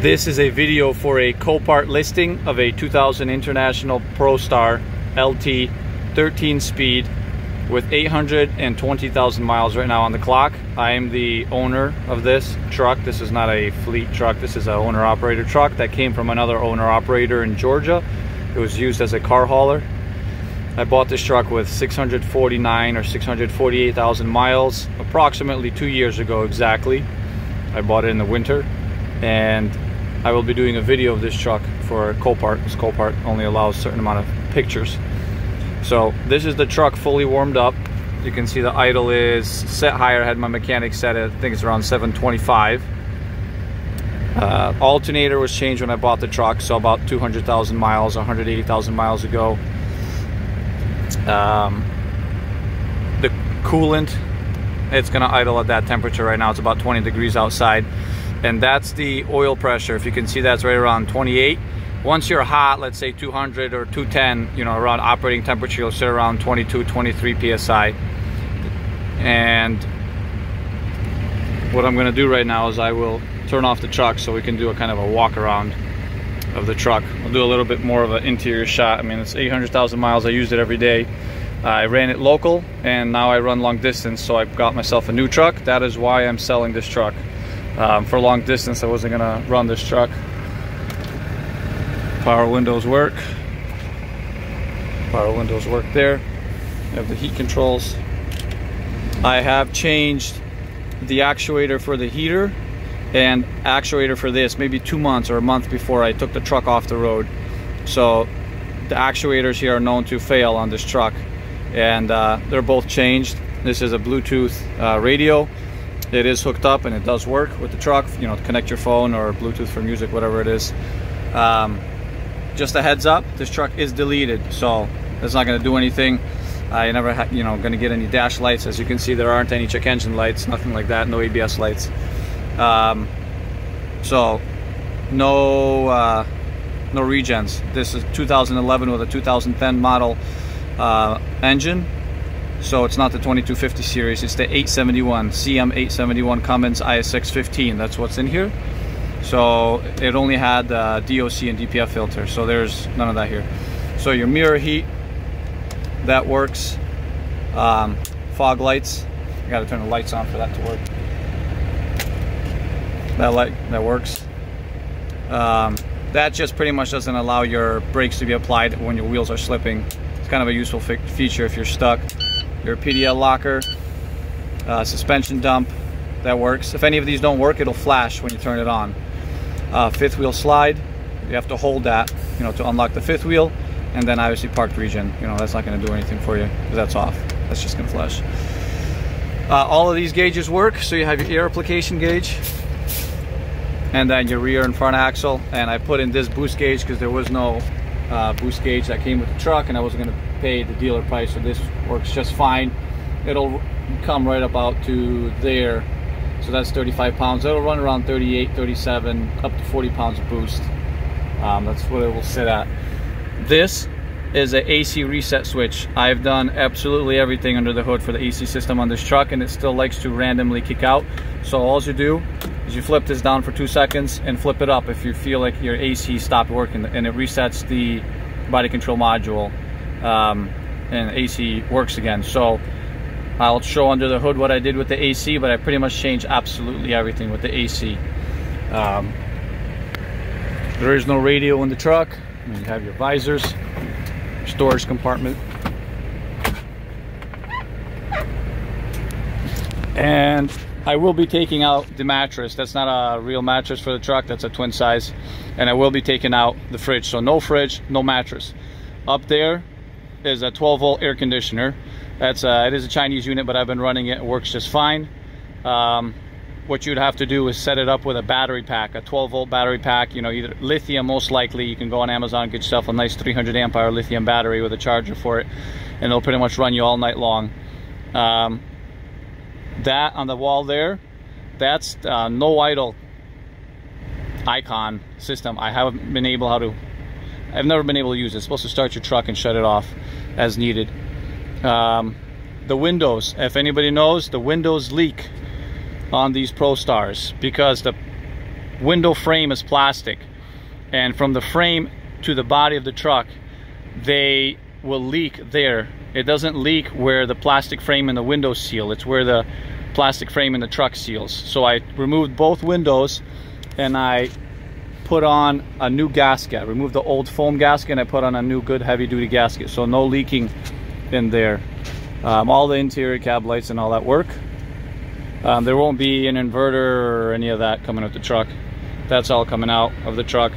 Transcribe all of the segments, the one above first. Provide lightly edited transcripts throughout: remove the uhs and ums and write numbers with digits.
This is a video for a Copart listing of a 2000 International ProStar LT 13-speed with 820,000 miles right now on the clock. I am the owner of this truck. This is not a fleet truck. This is an owner-operator truck that came from another owner-operator in Georgia. It was used as a car hauler. I bought this truck with 649 or 648,000 miles approximately 2 years ago exactly. I bought it in the winter, and I will be doing a video of this truck for Copart, because Copart only allows a certain amount of pictures. So this is the truck fully warmed up. You can see the idle is set higher. I had my mechanic set it, I think it's around 725. Alternator was changed when I bought the truck, so about 200,000 miles, 180,000 miles ago. The coolant, it's gonna idle at that temperature right now. It's about 20 degrees outside. And that's the oil pressure. If you can see, that's right around 28. Once you're hot, let's say 200 or 210, you know, around operating temperature, you'll sit around 22, 23 psi. And what I'm gonna do right now is I will turn off the truck so we can do a kind of a walk around of the truck. We'll do a little bit more of an interior shot. I mean, it's 800,000 miles. I used it every day. I ran it local, and now I run long distance, so I got myself a new truck. That is why I'm selling this truck. For long distance, I wasn't gonna run this truck. Power windows work. Power windows work there. You have the heat controls. I have changed the actuator for the heater and actuator for this maybe 2 months or a month before I took the truck off the road. So the actuators here are known to fail on this truck, and they're both changed. This is a Bluetooth radio. It is hooked up and it does work with the truck, you know, to connect your phone or Bluetooth for music, whatever it is. Just a heads up, this truck is deleted, so it's not going to do anything. I never had, you know, going to get any dash lights. As you can see, there aren't any check engine lights, nothing like that, no ABS lights. So no regens. This is 2011 with a 2010 model engine. So it's not the 2250 series, it's the 871, CM 871 Cummins IS615. That's what's in here. So it only had DOC and DPF filter, so there's none of that here. So your mirror heat, that works. Fog lights, you gotta turn the lights on for that to work. That light, that works. That just pretty much doesn't allow your brakes to be applied when your wheels are slipping. It's kind of a useful feature if you're stuck. Your PDL locker, suspension dump, that works. If any of these don't work, it'll flash when you turn it on. Fifth wheel slide, you have to hold that, you know, to unlock the fifth wheel. And then obviously parked regen, you know, that's not going to do anything for you because that's off. That's just going to flash. All of these gauges work. So you have your air application gauge, and then your rear and front axle. And I put in this boost gauge because there was no boost gauge that came with the truck, and I wasn't going to pay the dealer price, so this works just fine. It'll come right about to there, so that's 35 pounds. It'll run around 38, 37, up to 40 pounds of boost. That's what it will sit at. This is an AC reset switch. I've done absolutely everything under the hood for the AC system on this truck, and it still likes to randomly kick out. So all you do is you flip this down for 2 seconds and flip it up if you feel like your AC stopped working, and it resets the body control module, and AC works again. So I'll show under the hood what I did with the AC, but I pretty much changed absolutely everything with the AC. There is no radio in the truck. You have your visors, storage compartment, and I will be taking out the mattress. That's not a real mattress for the truck, that's a twin size. And I will be taking out the fridge. So no fridge, no mattress. Up there is a 12-volt air conditioner. That's it is a Chinese unit, but I've been running it. It works just fine. What you'd have to do is set it up with a battery pack, a 12-volt battery pack. You know, either lithium, most likely. You can go on Amazon and get yourself a nice 300 amp hour lithium battery with a charger for it, and it'll pretty much run you all night long. That on the wall there, that's no idle icon system. I've never been able to use it. It's supposed to start your truck and shut it off as needed. The windows, if anybody knows, the windows leak on these ProStars because the window frame is plastic, and from the frame to the body of the truck, they will leak there. It doesn't leak where the plastic frame and the window seal. It's where the plastic frame and the truck seals. So I removed both windows and I put on a new gasket. I removed the old foam gasket and I put on a new good heavy duty gasket, so no leaking in there. All the interior cab lights and all that work. There won't be an inverter or any of that coming out the truck. That's all coming out of the truck.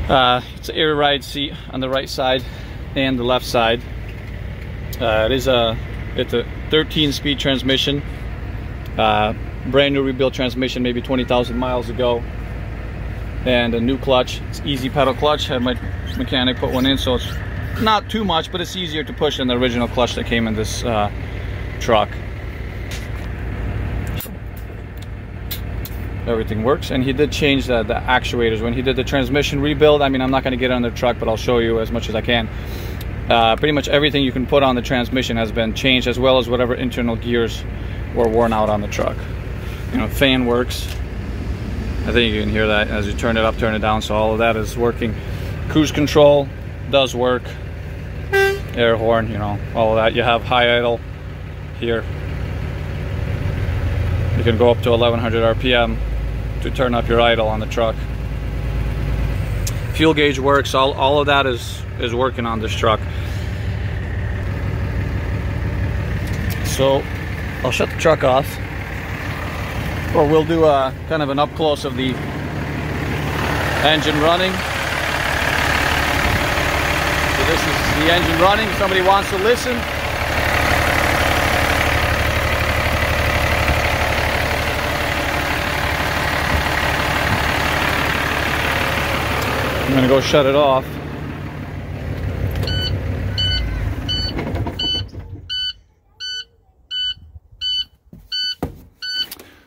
It's an air ride seat on the right side and the left side. It's a 13-speed transmission, brand new rebuilt transmission, maybe 20,000 miles ago, and a new clutch. It's easy pedal clutch. Had my mechanic put one in, so it's not too much, but it's easier to push than the original clutch that came in this truck. Everything works, and he did change the actuators when he did the transmission rebuild. I mean, I'm not going to get on the truck, but I'll show you as much as I can. Pretty much everything you can put on the transmission has been changed, as well as whatever internal gears were worn out on the truck. You know, fan works. I think you can hear that as you turn it up, turn it down, so all of that is working. Cruise control does work. Air horn, you know, all of that. You have high idle here. You can go up to 1100 RPM to turn up your idle on the truck. Fuel gauge works. All of that is working on this truck. So I'll shut the truck off, or we'll do a kind of an up close of the engine running. So this is the engine running. If somebody wants to listen. I'm gonna go shut it off.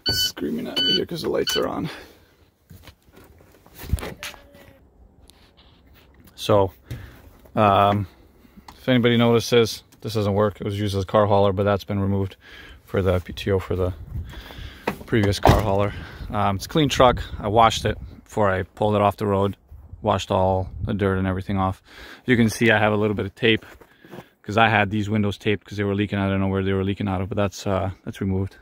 It's screaming at me here because the lights are on. So, if anybody notices, this doesn't work. It was used as a car hauler, but that's been removed for the PTO for the previous car hauler. It's a clean truck. I washed it before I pulled it off the road. Washed all the dirt and everything off. You can see I have a little bit of tape because I had these windows taped because they were leaking. I don't know where they were leaking out of, but that's removed.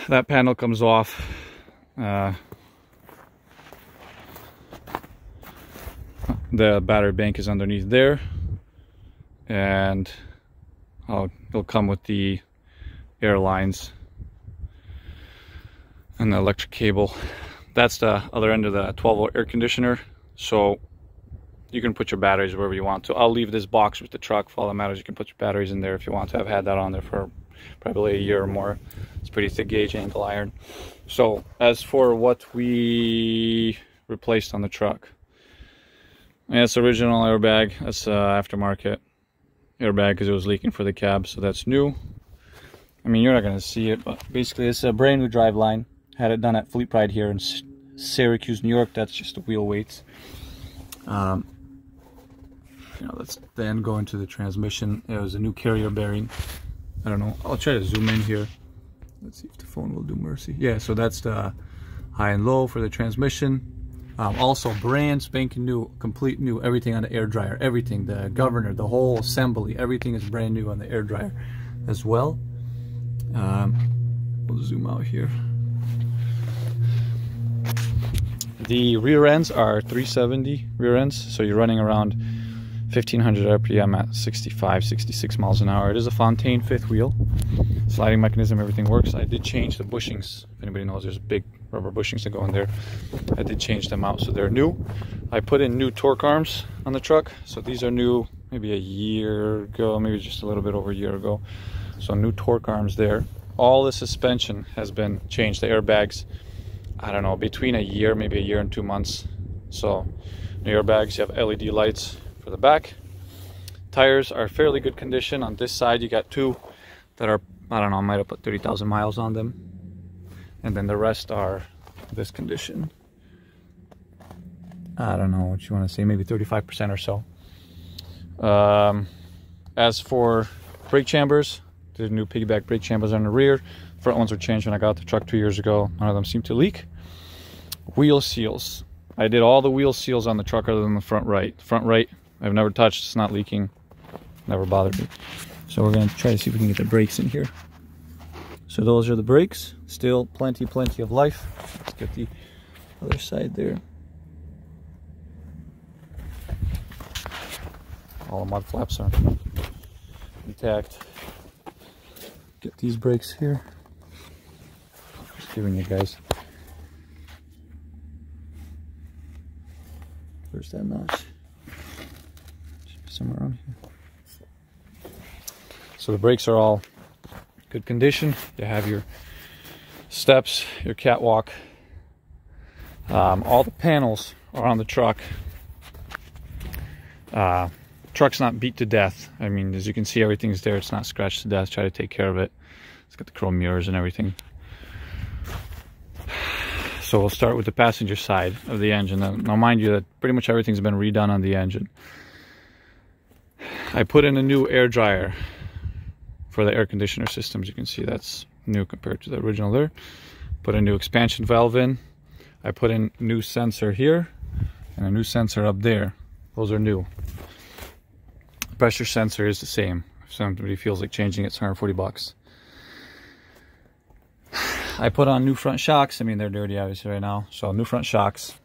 That panel comes off. The battery bank is underneath there, and it'll come with the air lines and the electric cable. That's the other end of the 12-volt air conditioner, so you can put your batteries wherever you want to. I'll leave this box with the truck. For all that matters, you can put your batteries in there if you want to. I've had that on there for probably a year or more. It's pretty thick gauge angle iron. So as for what we replaced on the truck, that's original airbag. That's aftermarket airbag because it was leaking for the cab, so that's new. I mean, you're not going to see it, but basically it's a brand new drive line. Had it done at Fleet Pride here in Syracuse, New York. That's just the wheel weights. You know, let's then go into the transmission. It was a new carrier bearing. I don't know. I'll try to zoom in here. Let's see if the phone will do mercy. Yeah, so that's the high and low for the transmission. Also brand spanking new, complete new, everything on the air dryer. Everything, the governor, the whole assembly, everything is brand new on the air dryer as well. We'll zoom out here. The rear ends are 370 rear ends, so you're running around 1500 RPM at 65, 66 miles an hour. It is a Fontaine fifth wheel. Sliding mechanism, everything works. I did change the bushings. If anybody knows, there's big rubber bushings that go in there. I did change them out, so they're new. I put in new torque arms on the truck, so these are new maybe a year ago, maybe just a little bit over a year ago. So new torque arms there. All the suspension has been changed. The airbags, I don't know, between a year, maybe a year and 2 months. So new airbags, you have LED lights for the back. Tires are fairly good condition. On this side you got two that are, I don't know, I might have put 30,000 miles on them, and then the rest are this condition. I don't know what you want to say, maybe 35% or so. As for brake chambers, there's new piggyback brake chambers on the rear, Front ones were changed when I got the truck 2 years ago. None of them seem to leak. Wheel seals. I did all the wheel seals on the truck other than the front right. Front right, I've never touched. It's not leaking. Never bothered me. So we're going to try to see if we can get the brakes in here. So those are the brakes. Still plenty of life. Let's get the other side there. All the mud flaps are intact. Get these brakes here. Just giving you guys. Where's that notch? Should be somewhere around here. So the brakes are all good condition. You have your steps, your catwalk. All the panels are on the truck. Truck's not beat to death. I mean, as you can see, everything's there. It's not scratched to death. Try to take care of it. It's got the chrome mirrors and everything. So we'll start with the passenger side of the engine. Now mind you that pretty much everything's been redone on the engine. I put in a new air dryer for the air conditioner systems. You can see that's new compared to the original there. Put a new expansion valve in. I put in a new sensor here and a new sensor up there. Those are new. Pressure sensor is the same. If somebody feels like changing it, it's 140 bucks. I put on new front shocks. I mean, they're dirty obviously right now. So new front shocks.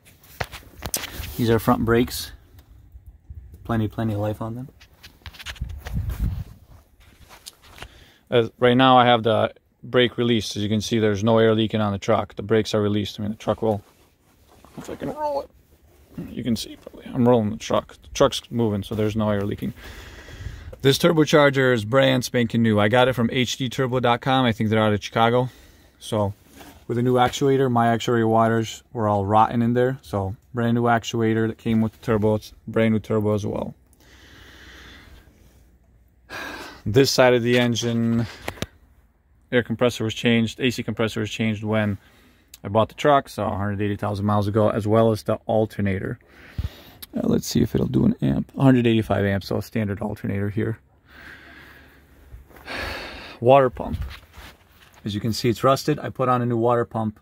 These are front brakes. Plenty of life on them. Right now I have the brake released. As you can see, there's no air leaking on the truck. The brakes are released. I mean, the truck will, if I can roll it. You can see probably I'm rolling the truck. The truck's moving, so there's no air leaking. This turbocharger is brand spanking new. I got it from hdturbo.com. I think they're out of Chicago. So with a new actuator, my actuator wires were all rotten in there. So brand new actuator that came with the turbo. It's brand new turbo as well. This side of the engine, air compressor was changed. AC compressor was changed when I bought the truck, so 180,000 miles ago, as well as the alternator. Let's see if it'll do an amp. 185 amps, so a standard alternator here. Water pump. As you can see, it's rusted. I put on a new water pump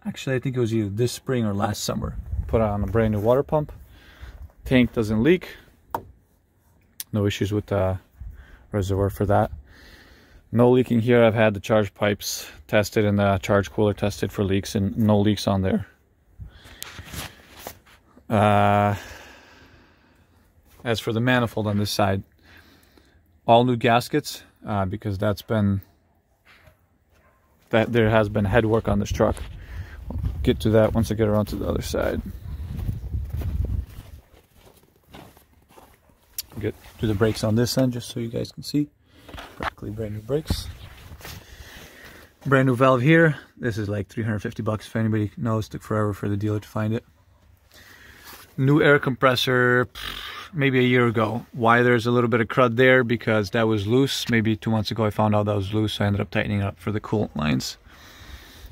actually I think it was either this spring or last summer. Put on a brand new water pump. Tank doesn't leak. No issues with the reservoir for that. No leaking here. I've had the charge pipes tested and the charge cooler tested for leaks, and no leaks on there. As for the manifold on this side, all new gaskets, because there has been head work on this truck. I'll get to that once I get around to the other side. Get to the brakes on this end just so you guys can see. Practically brand new brakes. Brand new valve here. This is like 350 bucks if anybody knows. Took forever for the dealer to find it. New air compressor maybe a year ago. Why there's a little bit of crud there? Because that was loose. Maybe 2 months ago I found out that was loose, so I ended up tightening it up for the coolant lines.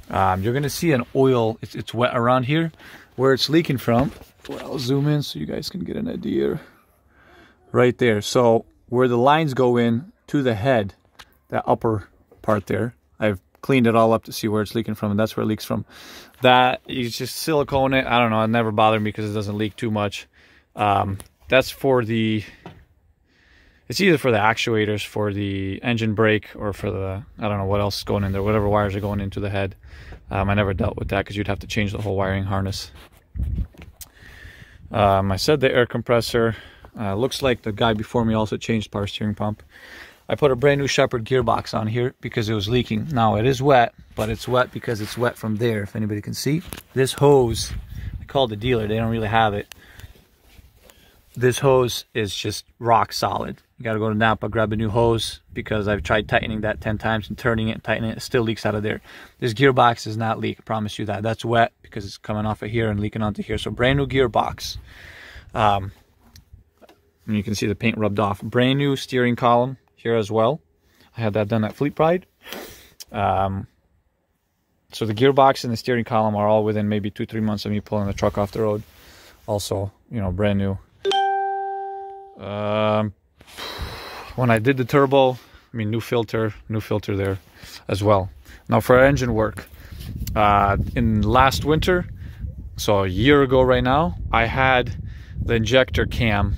You're gonna see an oil, it's wet around here. Where it's leaking from, well, I'll zoom in so you guys can get an idea. Right there. So where the lines go in to the head, that upper part there, I've cleaned it all up to see where it's leaking from, and that's where it leaks from. That, you just silicone it. I don't know, it never bothered me because it doesn't leak too much. That's for the, it's either for the actuators for the engine brake or for the, I don't know what else is going in there, whatever wires are going into the head. I never dealt with that because you'd have to change the whole wiring harness. I said the air compressor. Looks like the guy before me also changed power steering pump. I put a brand new Shepherd gearbox on here because it was leaking. Now it is wet, but it's wet because it's wet from there, if anybody can see. This hose, I called the dealer, they don't really have it. This hose is just rock solid. You gotta go to Napa, grab a new hose, because I've tried tightening that 10 times and turning it and tightening it, it still leaks out of there. This gearbox does not leak, I promise you that. That's wet because it's coming off of here and leaking onto here. So brand new gearbox. And you can see the paint rubbed off. Brand new steering column here as well. I had that done at Fleet Pride. So the gearbox and the steering column are all within maybe 2-3 months of me pulling the truck off the road. Also, you know, brand new. When I did the turbo, I mean, new filter there as well. Now for our engine work, in last winter, so a year ago right now, I had the injector cam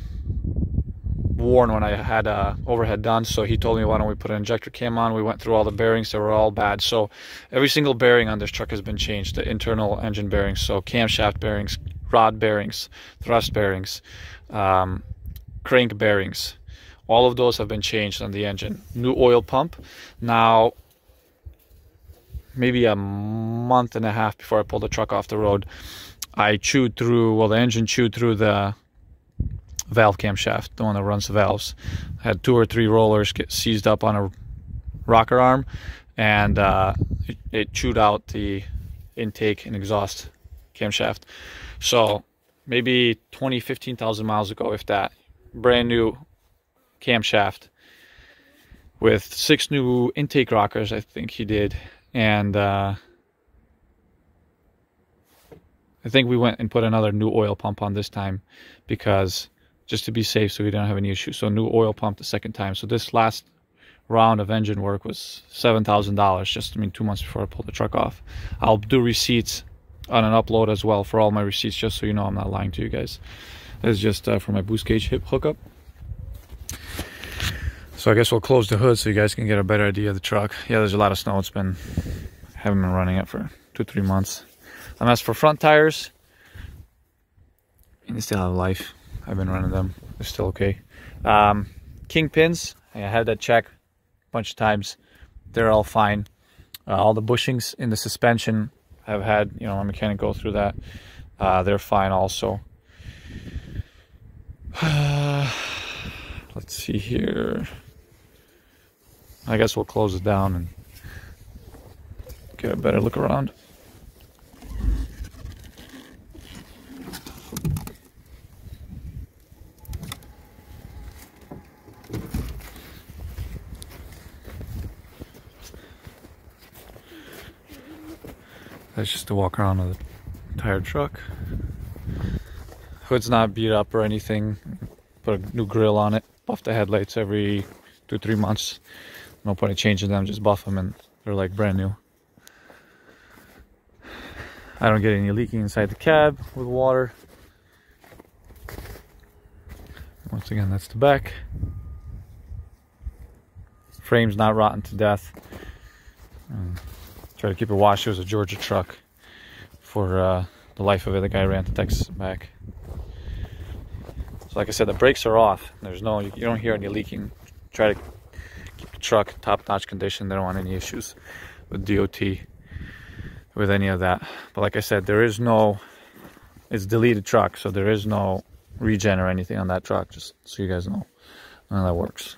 worn when I had overhead done. So he told me, why don't we put an injector cam on? We went through all the bearings, they were all bad. So every single bearing on this truck has been changed, the internal engine bearings, so camshaft bearings, rod bearings, thrust bearings, crank bearings, all of those have been changed on the engine. New oil pump. Now, maybe a month and a half before I pulled the truck off the road, I chewed through, well, the engine chewed through the valve camshaft, the one that runs the valves. Had 2 or 3 rollers get seized up on a rocker arm, and it chewed out the intake and exhaust camshaft. So maybe 15,000 miles ago, if that, brand new camshaft with 6 new intake rockers, I think he did. And I think we went and put another new oil pump on this time, because just to be safe, so we don't have any issues. So new oil pump the second time. So this last round of engine work was $7,000, just, I mean, 2 months before I pulled the truck off. I'll do receipts on an upload as well for all my receipts, just so you know I'm not lying to you guys. This is just for my boost cage hip hookup. So I guess we'll close the hood so you guys can get a better idea of the truck. Yeah, there's a lot of snow. Haven't been running it for 2-3 months. And as for front tires, they still have life. I've been running them. They're still okay. Kingpins, I had that check a bunch of times. They're all fine. All the bushings in the suspension, I've had, you know, my mechanic go through that. They're fine also. Let's see here. I guess we'll close it down and get a better look around. That's just to walk around with a tired truck. Hood's not beat up or anything. Put a new grill on it. Buff the headlights every 2-3 months. No point in changing them, just buff them and they're like brand new. I don't get any leaking inside the cab with water. Once again, that's the back. Frame's not rotten to death. Try to keep it washed. It was a Georgia truck for the life of it. The guy ran to Texas and back. So like I said, the brakes are off. There's no, you don't hear any leaking. Try to keep the truck top-notch condition. They don't want any issues with DOT, with any of that. But like I said, there is no, it's deleted truck, so there is no regen or anything on that truck, just so you guys know. None of that works.